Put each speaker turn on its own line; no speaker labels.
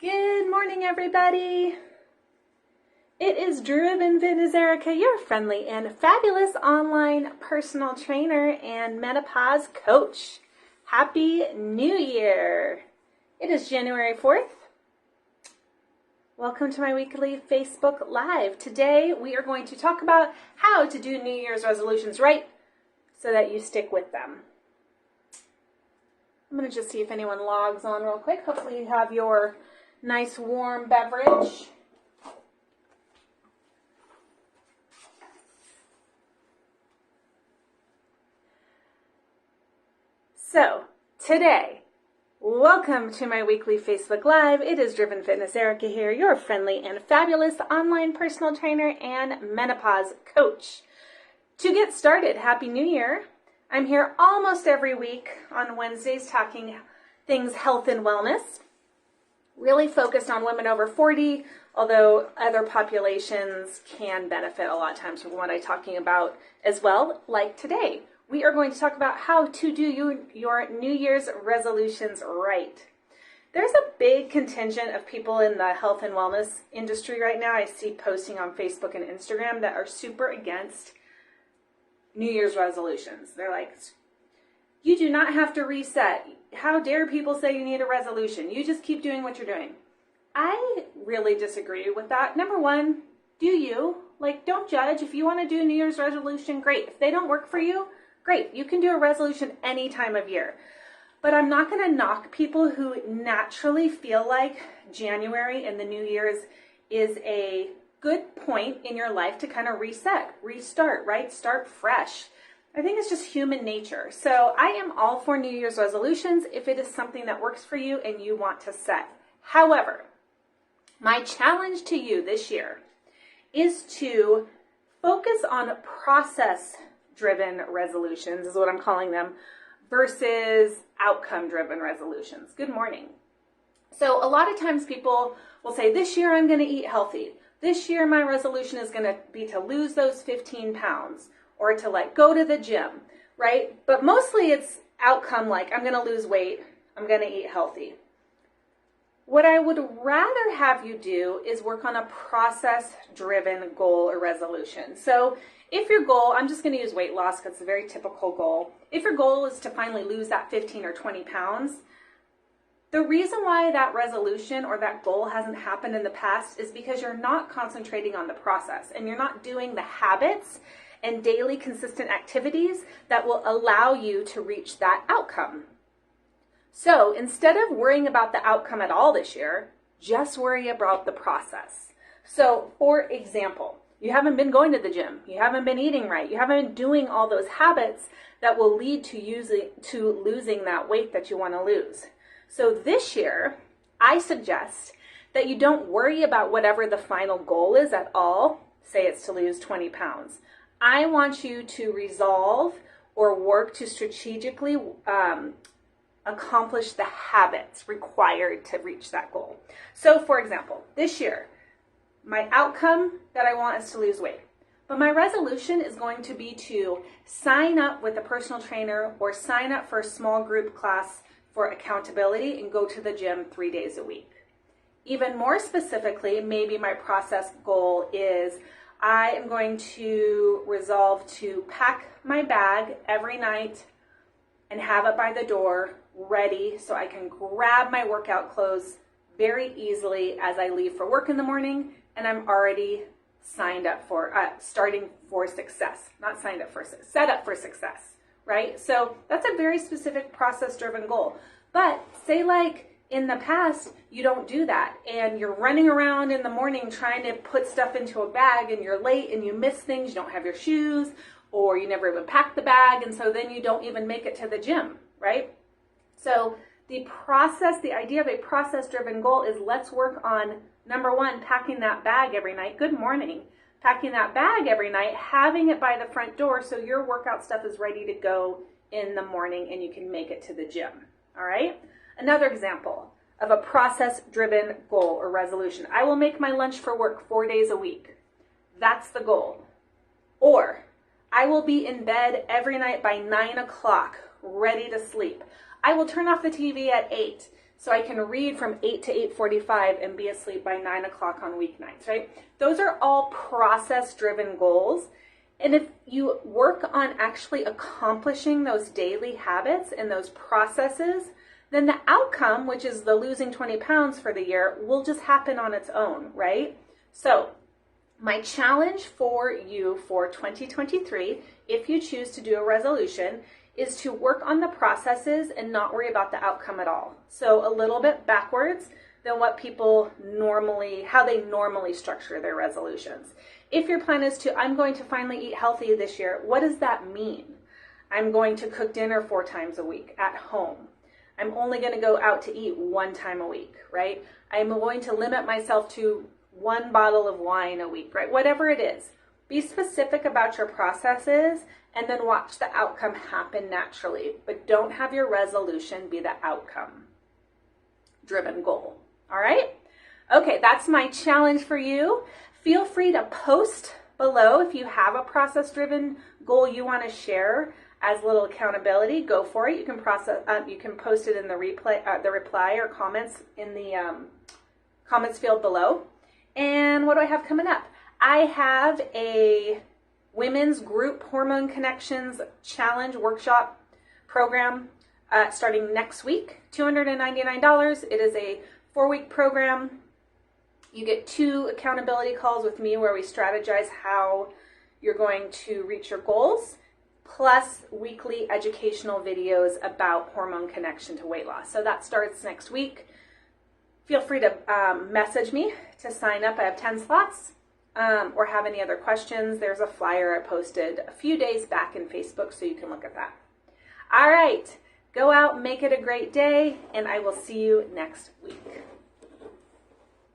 Good morning, everybody. It is Driven Fitness Erica, your friendly and fabulous online personal trainer and menopause coach. Happy New Year. It is January 4th. Welcome to my weekly Facebook Live. Today we are going to talk about how to do New Year's resolutions right so that you stick with them. I'm going to just see if anyone logs on real quick. Hopefully you have your nice warm beverage. So, today, welcome to my weekly Facebook Live. It is Driven Fitness Erica here, your friendly and fabulous online personal trainer and menopause coach. To get started, Happy New Year. I'm here almost every week on Wednesdays talking things health and wellness. Really focused on women over 40, although other populations can benefit a lot of times from what I'm talking about as well, like today. We are going to talk about how to do your New Year's resolutions right. There's a big contingent of people in the health and wellness industry right now. I see posting on Facebook and Instagram that are super against New Year's resolutions. They're like, you do not have to reset. How dare people say you need a resolution? You just keep doing what you're doing. I really disagree with that. Number one, do you? Don't judge. If you want to do a New Year's resolution, great. If they don't work for you, great. You can do a resolution any time of year. But I'm not going to knock people who naturally feel like January and the New Year's is a good point in your life to kind of reset, restart, right? Start fresh. I think it's just human nature. So I am all for New Year's resolutions if it is something that works for you and you want to set. However, my challenge to you this year is to focus on process-driven resolutions, is what I'm calling them, versus outcome-driven resolutions. Good morning. So a lot of times people will say, this year I'm going to eat healthy. This year my resolution is going to be to lose those 15 pounds or to go to the gym, right? But mostly it's outcome like I'm going to lose weight, I'm going to eat healthy. What I would rather have you do is work on a process-driven goal or resolution. So if your goal, I'm just going to use weight loss because it's a very typical goal. If your goal is to finally lose that 15 or 20 pounds, the reason why that resolution or that goal hasn't happened in the past is because you're not concentrating on the process and you're not doing the habits and daily consistent activities that will allow you to reach that outcome. So instead of worrying about the outcome at all this year, just worry about the process. So for example, you haven't been going to the gym, you haven't been eating right, you haven't been doing all those habits that will lead to losing that weight that you want to lose. So this year, I suggest that you don't worry about whatever the final goal is at all. Say it's to lose 20 pounds. I want you to resolve or work to strategically accomplish the habits required to reach that goal. So for example, this year, my outcome that I want is to lose weight. But my resolution is going to be to sign up with a personal trainer or sign up for a small group class for accountability and go to the gym 3 days a week. Even more specifically, maybe my process goal is I am going to resolve to pack my bag every night and have it by the door ready so I can grab my workout clothes very easily as I leave for work in the morning, and I'm already signed up for, starting for success, not signed up for, set up for success. Right? So that's a very specific process-driven goal. But say in the past, you don't do that and you're running around in the morning trying to put stuff into a bag and you're late and you miss things, you don't have your shoes, or you never even pack the bag, and so then you don't even make it to the gym, right? So the idea of a process-driven goal is let's work on, number one, packing that bag every night. Good morning. Packing that bag every night, having it by the front door so your workout stuff is ready to go in the morning and you can make it to the gym, all right? Another example of a process-driven goal or resolution. I will make my lunch for work 4 days a week. That's the goal. Or I will be in bed every night by 9 o'clock, ready to sleep. I will turn off the TV at 8 so I can read from 8 to 8:45 and be asleep by 9 o'clock on weeknights, right? Those are all process-driven goals. And if you work on actually accomplishing those daily habits and those processes, then the outcome, which is the losing 20 pounds for the year, will just happen on its own, right? So my challenge for you for 2023, if you choose to do a resolution, is to work on the processes and not worry about the outcome at all. So a little bit backwards than what people how they normally structure their resolutions. If your plan is I'm going to finally eat healthy this year, what does that mean? I'm going to cook dinner 4 times a week at home. I'm only going to go out to eat 1 time a week, right? I'm going to limit myself to 1 bottle of wine a week, right? Whatever it is, be specific about your processes and then watch the outcome happen naturally. But don't have your resolution be the outcome-driven goal, all right? Okay, that's my challenge for you. Feel free to post below if you have a process-driven goal you want to share as a little accountability. Go for it. You can post it in the reply or comments in the comments field below. And what do I have coming up? I have a women's group Hormone Connections Challenge workshop program starting next week, $299. It is a 4-week program. You get 2 accountability calls with me where we strategize how you're going to reach your goals, plus weekly educational videos about hormone connection to weight loss. So that starts next week. Feel free to message me to sign up. I have 10 slots. Or have any other questions. There's a flyer I posted a few days back in Facebook, so you can look at that. All right, go out, make it a great day, and I will see you next week.